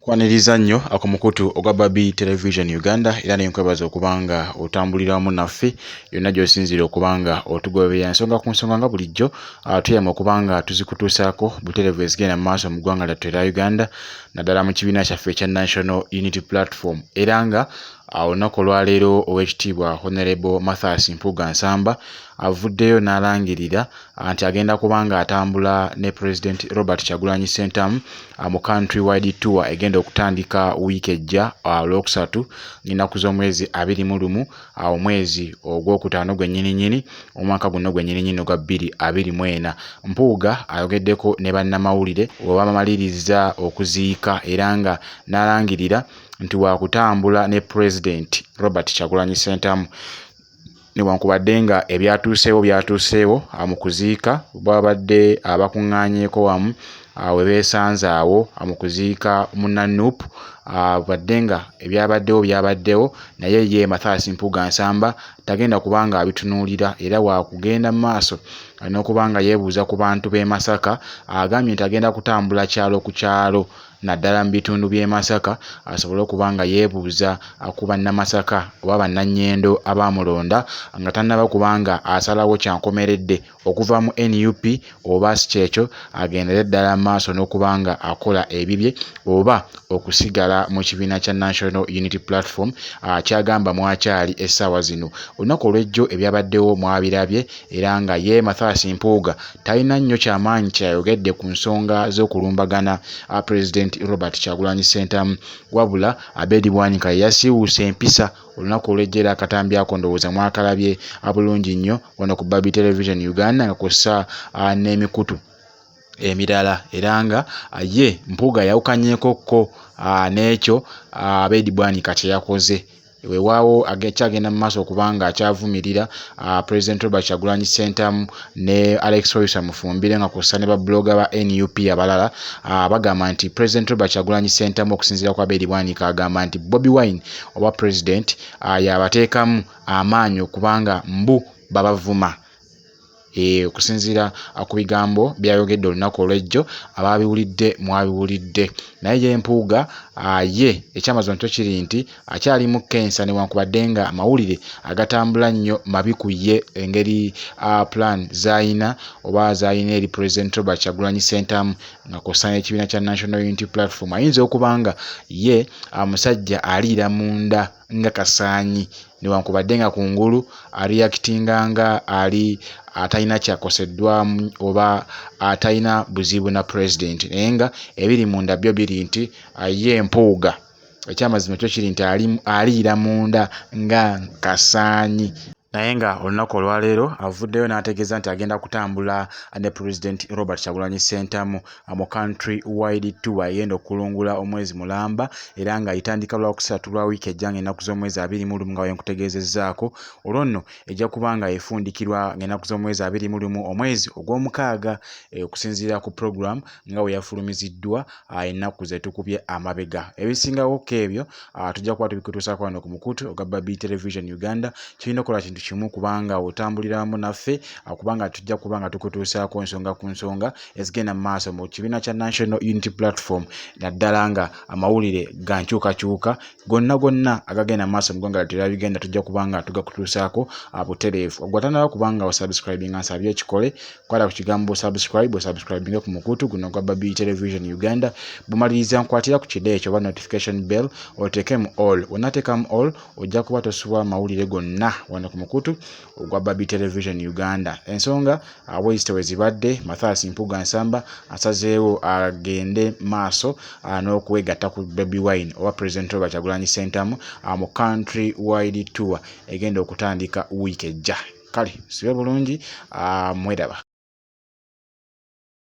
Kwaniriza nnyo akumukutu ogwa Babi Television Uganda era nenkwebaza okubanga otambuliramu naffe yonna gy'osinzira okubanga otugoberera ensonga ku nsonga nga bulijjo tuyama okubanga tuzikutuusaako butereevu ezigenda mu maaso mu ggwanga lyattu era Uganda naddala mu kibiina kyaffe ekya National Unity Platform era nga olunaku olwaleero Oweekitiibwa Honorable Mathias Mpuuga Nsamba avuddeyo n'alangirira nti agenda kubanga atambula ne President Robert Kyagulanyi Ssentamu mu country wide tour egenda okutandika wiiki ejja Olwokusatu n'ennaku z'omwezi 21 omwezi ogwokutaano gwennyininyini omwaka guno gwennyininyini ogwa 2024. Mpuuga ayogeddeko ne bannamawulire we bamaliriza okuziika era nga n'alangirira nti wakutambula ne President Robert Kyagulanyi Ssentamu newankubadde nga byatuuseewo mu kuziika babadde abakuŋŋaanyeeko wamu we beesanze awo mu kuziika munna Nuupu badde nga byabaddewo naye ye Mathias Mpuuga Nsamba tagenda kubanga abitunuulira era wakugenda mu maaso n'okubanga yeebuuza ku bantu b'e Masaka agambye nti agenda kutambula kyalo ku kyalo naddala mu bitundu by'e Masaka asobole okubanga yeebuuza ku bannamasaka oba bannannyendo abamulonda nga tannaba kubanga asalawo kyankomeredde okuva mu NUP oba si kyekyo agendere ddala mu maaso n'okubanga akola ebibye oba okusigala mu kibiina kya National Unity Platform kyagamba mwakyali essaawa zino. Olunaku olw'ejjo ebyabaddewo mwabirabye era nga ye Mathias Mpuuga talina nnyo kyamaanyi kyayogedde ku nsonga z'okulumbagana President Robert Kyagulanyi Ssentamu wabula Abedi Bwanika yasiiwuusa empisa olunaku olw'ejjo era akatambi ako ndowooza mwakalabye bulungi nnyo wano ku Babi Television Uganda nga kw'ossa n'emikutu emirala era nga ye Mpuuga yawukanyeekokko n'ekyo Abedi Bwanika kye yakoze weewaawo akyagenda mu maaso okubanga akyavumirira President Robert Kyagulanyi Ssentamu ne Alex Oyusa Mufumbire nga kw'ossa ne babloga ba NUP abalala bagamba nti President Robert Kyagulanyi Ssentamu okusinziira ku Abedi Bwanika agamba nti Bobi Wine oba President yabateekamu amaanyi okubanga mbu babavuma. Okusinziira ku bigambo byayogedde olunaku olw'ejjo ababiwulidde mwabiwulidde naye ye Mpuuga ye ekyamazima kyo kiri nti akyali mu kensa newankubadde nga amawulire agatambula nnyo mabi ku ye engeri plan z'ayina oba z'ayina eri President Robert Kyagulanyi Ssentamu nga kw'ossa n'ekibiina kya National Unity Platform ayinza okubanga ye musajja aliira munda nga kasaanyi newankubadde nga kungulu reactinga nga ali atalina kyakoseddwamu oba atalina buzibu na President naye nga ebiri munda byo biri nti ye Mpuuga ekyamazima kyo kiri nti aliira munda nga kasaanyi. Naye nga olunaku olwaleero avuddeyo n'ategeeza nti agenda kutambula ne President Robert Kyagulanyi Ssentamu mu country wide tour egenda okulungula omwezi mulamba era nga itandika Lwokusatu lwa wiiki ejja ng'ennaku z'omwezi 21 nga wenkutegeezezzaako olwo nno ejja kuba nga efundikirwa ng'ennaku z'omwezi 21 omwezi ogw'omukaaga okusinziira ku program nga we yafulumiziddwa ennaku ze tukubye amabega. Ebisingawo ku ebyo tujja kuba tubikutuusaako wano ku mukutu ogwa Babi Television Uganda kirina okukola kintu kimu kubanga otambuliramu naffe kubanga tujja kubanga tukutuusaako ensonga ku nsonga ezigenda mu maaso mu kibiina kya National Unity Platform naddala nga amawulire ga nkyukakyuka gonna agagenda mu maaso mu ggwanga lyattu erya Uganda tujja kubanga tugakutuusaako butereevu. Ogwatannaba kubanga osubscribinga nsabye ekikole kwala ku kigambo osubscribinge ku mukutu guno ogwa Babi Television Uganda bumaliriza nkwatira ku kide ekyo oba notification bell oteekemu all onateekamu all ojja kuba tosubwa amawulire gonna wano ku mukutu ogwa Babi Television Uganda. Ensonga bwezityo bwe zibadde Mathias Mpuuga Nsamba asazeewo agende maaso n'okwegatta ku Bobi Wine oba President Robert Kyagulanyi Ssentamu mu country wide tour egenda okutandika wiiki ejja. Kale sibe bulungi mweraba.